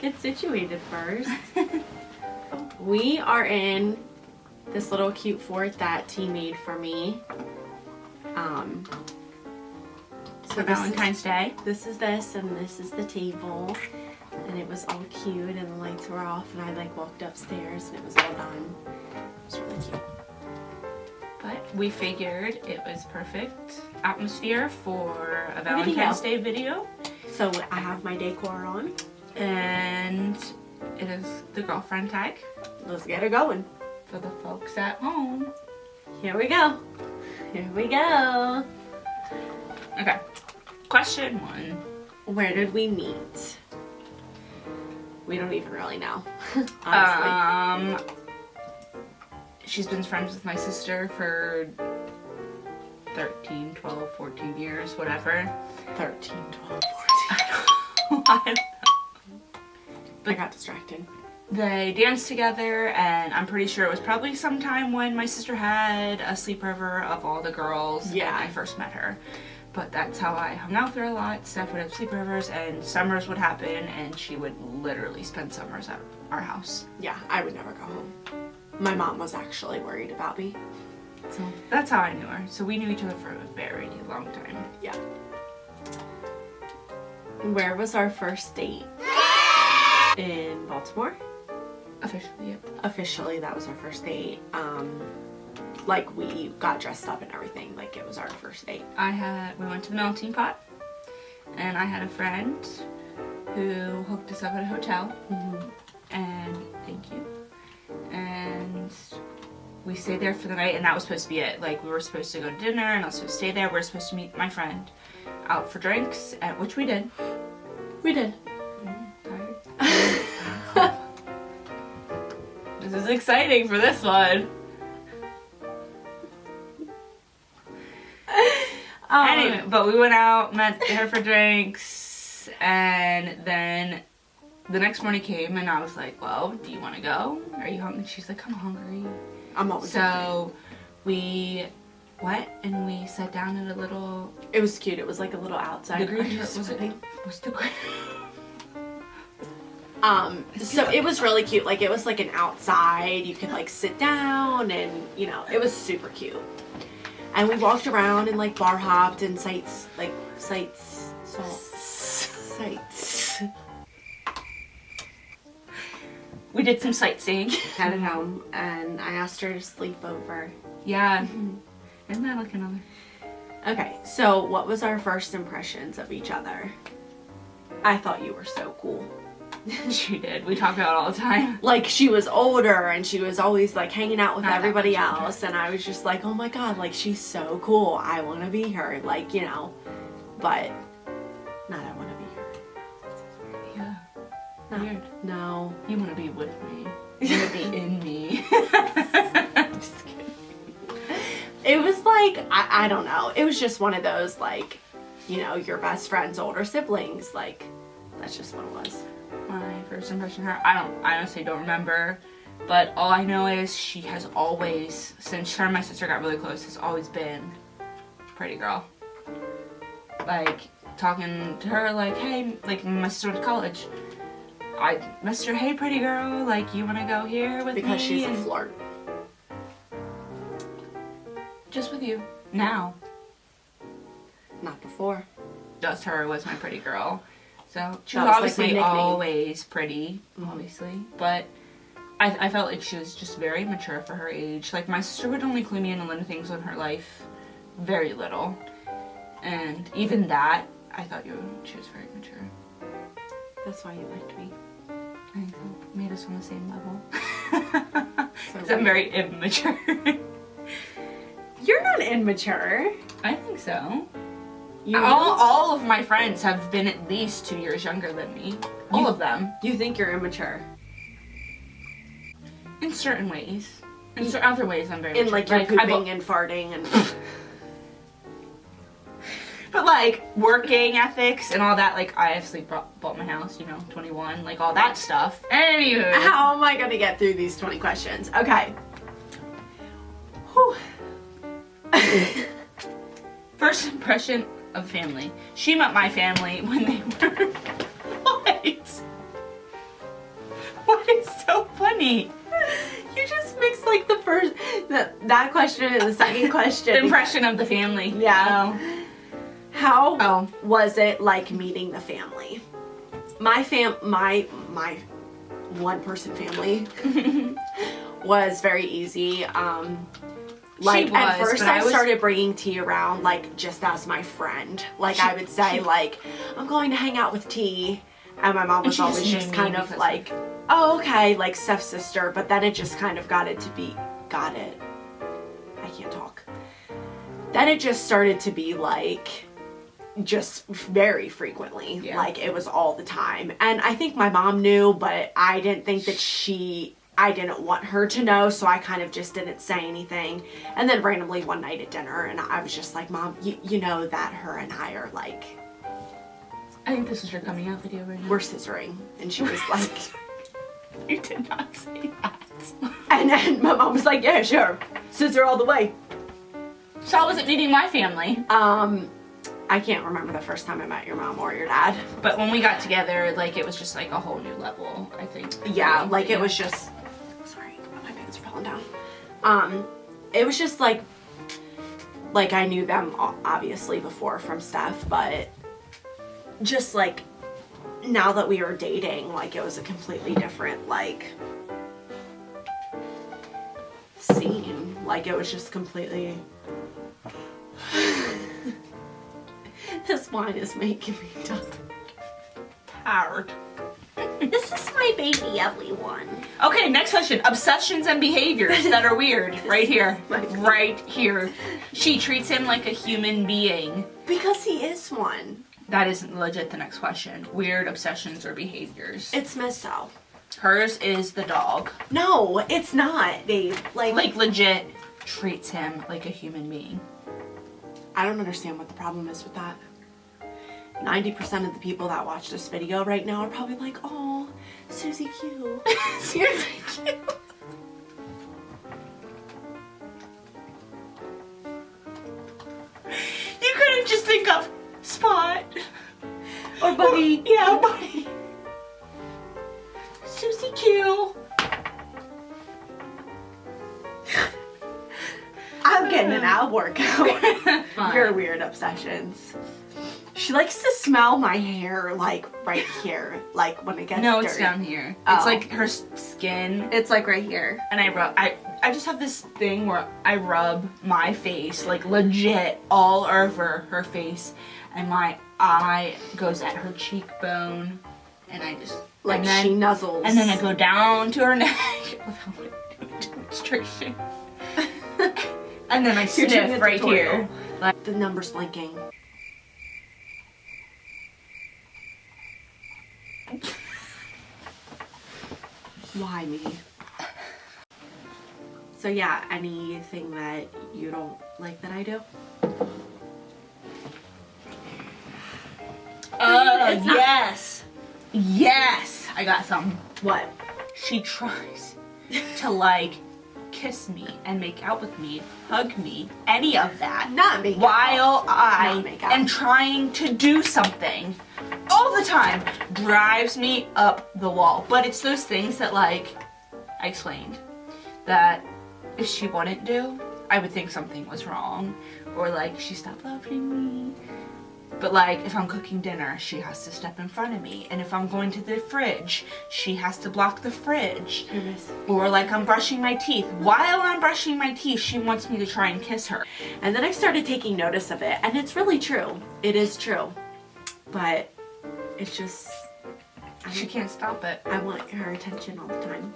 Get situated first. We are in this little cute fort that T made for me. So Valentine's Day. This is this, and this is the table. And it was all cute, and the lights were off, and I like walked upstairs, and it was all done. It was really cute. But we figured it was perfect atmosphere for a Valentine's Day video. So I have my decor on. And it is the girlfriend tag. Let's get her going. For the folks at home. Here we go. Here we go. Okay. Question 1. Where did we meet? We don't even really know. Honestly. She's been friends with my sister for 13, 12, 14 years, whatever. 13, 12, 14. I don't know. I got distracted. They danced together, and I'm pretty sure it was probably sometime when my sister had a sleepover of all the girls. Yeah. And I first met her. But that's how I hung out with her a lot. Steph would have sleepovers, and summers would happen, and she would literally spend summers at our house. Yeah, I would never go home. My mom was actually worried about me. So that's how I knew her. So we knew each other for a very long time. Yeah. Where was our first date? In Baltimore? Officially, yep. Officially, that was our first date. Like, we got dressed up and everything. Like, it was our first date. We went to the melting pot, and I had a friend who hooked us up at a hotel. And thank you. And we stayed there for the night, and that was supposed to be it. Like, we were supposed to go to dinner, and I was supposed to stay there. We were supposed to meet my friend out for drinks, which we did. We did. This is exciting for this one. Anyway, but we went out, met her for drinks, and then the next morning came, and I was like, well, do you want to go? Are you hungry? She's like, I'm hungry. I'm always hungry. So we went, and we sat down at a little... It was cute. It was like a little outside. What's the So it was really cute. Like, it was like an outside. You could like sit down, and you know, it was super cute. And we walked around and like bar hopped and sights. We did some sightseeing. Headed home, and I asked her to sleep over. Yeah. Isn't that like another? Okay, so what was our first impressions of each other? I thought you were so cool. She did. We talk about it all the time. Like, she was older, and she was always like hanging out with everybody else, and I was just like, oh my god, like, she's so cool. I want to be her, like, you know. But not I want to be her. Yeah. No. Weird. No. You want to be with me. You want to be in me. Just kidding. It was like, I don't know. It was just one of those, like, you know, your best friend's older siblings. Like, that's just what it was. My first impression of her, I honestly don't remember, but all I know is she has always, since her and my sister got really close, has always been a pretty girl. Like, talking to her, like, hey, like, my sister went to college, I messaged her, hey, pretty girl, like, you want to go here with me? Because she's a flirt. Just with you. Now. Not before. Just her was my pretty girl. So she That was was, like, my obviously nickname. always pretty, obviously, but I felt like she was just very mature for her age. Like, my sister would only clue me in on little things in her life, very little, and even that, I thought she was very mature. That's why you liked me. I think it made us on the same level. So 'Cause I'm very immature. You're not immature. I think so. You All of my friends have been at least 2 years younger than me. All of them. You think you're immature. In certain ways. In other ways, I'm very In mature. like you're pooping and farting and... But like, working ethics and all that, like, I actually bought my house, you know, 21, like, all that stuff. Anywho. How am I gonna get through these 20 questions? Okay. Whew. First impression of family. She met my family when they were... so funny. You just mixed like the first that question and the second question. Impression of the family. Yeah. Oh. How was it like meeting the family? My one person family was very easy. Like at first I started bringing T around like just as my friend. Like I would say like, I'm going to hang out with T, and my mom was always just kind of like, oh okay, like Steph's sister. But then it just kind of I can't talk. Then it just started to be like, just very frequently. Yeah. Like it was all the time. And I think my mom knew, but I didn't think that I didn't want her to know, so I kind of just didn't say anything. And then randomly one night at dinner, and I was just like, Mom, you know that her and I are like... I think this is your coming out video right now. We're scissoring. And she was like... You did not say that. And then my mom was like, yeah, sure. Scissor all the way. So how was it meeting my family? I can't remember the first time I met your mom or your dad. But when we got together, like, it was just like a whole new level, I think. Yeah, like it was just... Sorry, my pants are falling down. It was just like I knew them obviously before from Steph, but just like now that we were dating, like it was a completely different like scene. Like it was just completely... This wine is making me tired. This is my baby, everyone. Okay, next question. Obsessions and behaviors that are weird. Right here. Right here. She treats him like a human being. Because he is one. That is legit the next question. Weird obsessions or behaviors. It's Misso. Hers is the dog. No, it's not, babe. Like legit treats him like a human being. I don't understand what the problem is with that. 90% of the people that watch this video right now are probably like, oh, Susie Q. Susie Q. You couldn't just think of Spot. Or Buddy. Yeah, Buddy. Susie Q. I'm getting an ab workout. Your weird obsessions. She likes to smell my hair, like, right here. Like, when it gets No, dirty. it's down here. Oh. It's like her skin. It's like right here. And I just have this thing where I rub my face, like, legit all over her face. And my eye goes at her cheekbone. And I just... Like, she nuzzles. And then I go down to her neck. Demonstration. And then I sniff right here. Like, the number's blinking. Why me? So yeah, anything that you don't like that I do? Yes. Yes. I got some. What? She tries to like kiss me and make out with me, hug me, any of that. Not make out. While I Not make out. am trying to do something. All the time. Drives me up the wall. But it's those things that, like, I explained. That if she wouldn't do, I would think something was wrong. Or, like, she stopped loving me. But, like, if I'm cooking dinner, she has to step in front of me. And if I'm going to the fridge, she has to block the fridge. Or, like, I'm brushing my teeth. While I'm brushing my teeth, she wants me to try and kiss her. And then I started taking notice of it. And it's really true. It is true. But it's just... She can't stop it. I want her attention all the time.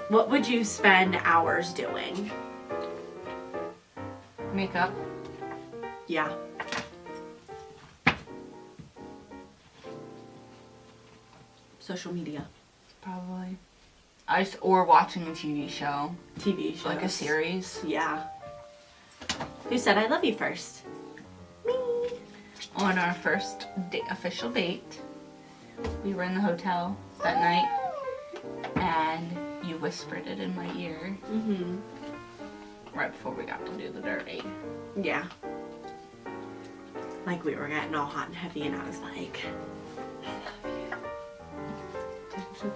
What would you spend hours doing? Makeup. Yeah. Social media. Probably. Or watching a TV show. TV shows. Like a series. Yeah. Who said I love you first? Me. On our first official date, we were in the hotel that night, and you whispered it in my ear. Mm-hmm. Right before we got to do the dirty. Yeah. Like we were getting all hot and heavy, and I was like, I love you.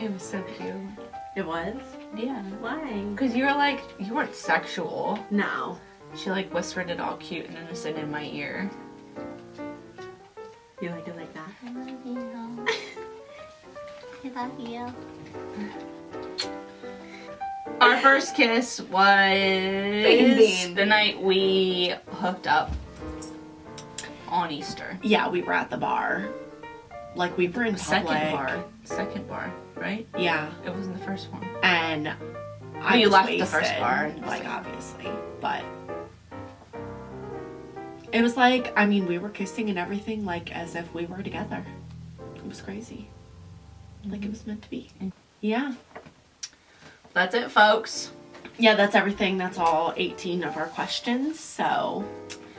It was so cute. It was? Yeah. Why? Because you were like, you weren't sexual. No. She like whispered it all cute and innocent in my ear. You like it like that? I love you. I love you. Our first kiss was Bean. the night we hooked up on Easter. Yeah, we were at the bar. Like, we were in public. Second bar, right? Yeah. It wasn't the first one. And I We was left wasted, the first bar. like, obviously. But it was like, I mean, we were kissing and everything, like, as if we were together. It was crazy. Like, it was meant to be. Yeah. That's it, folks. Yeah, that's everything. That's all 18 of our questions. So,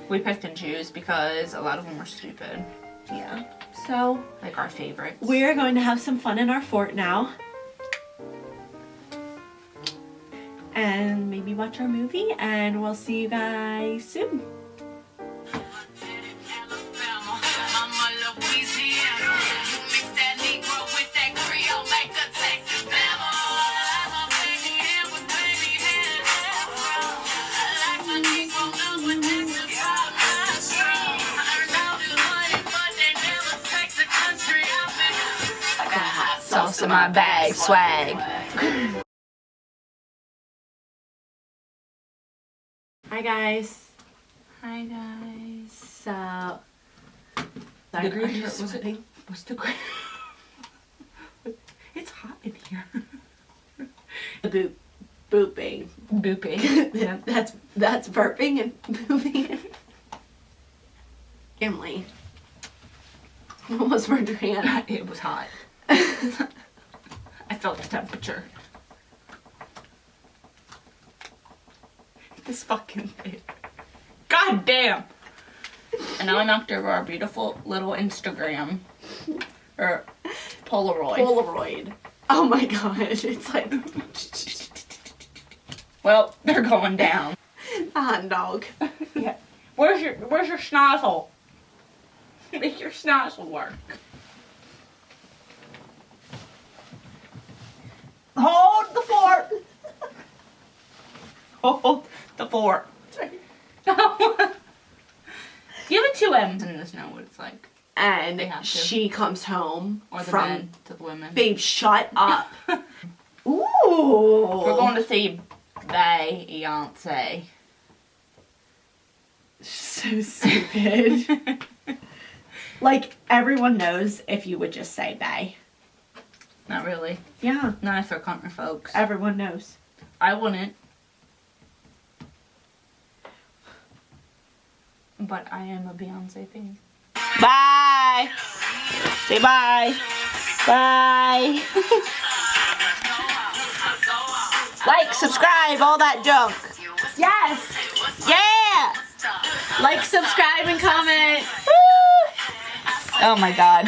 We picked and choose because a lot of them were stupid. yeah. So, Like our favorites. we're going to have some fun in our fort now. And maybe watch our movie. And we'll see you guys soon. Sauce in my bag, swag. Hi, guys. Hi guys. So, The green shirt was it? What's the green? It's hot in here. The booping. Booping. Yeah, that's burping and booping. Emily, what was for your hand? It was hot. I felt the temperature. This fucking thing. God damn! And now I knocked over our beautiful little Instagram. Or Polaroid. Polaroid. Oh my god, it's like Well, they're going down. a hot dog. Yeah. Where's your schnozzle? Make your schnozzle work. Hold the fort. Hold the fort. Give it to him and just know what it's like. And They have to. she comes home Or the from men to the women. babe, shut up. Ooh. We're going to see Beyonce. So stupid. Like, everyone knows if you would just say bae. Not really. Yeah, Not if they're country folks. everyone knows. I wouldn't. But I am a Beyonce fan. Bye. Say bye. Bye. Like, subscribe, all that junk. Yes. Yeah. Like, subscribe, and comment. Woo. Oh my god.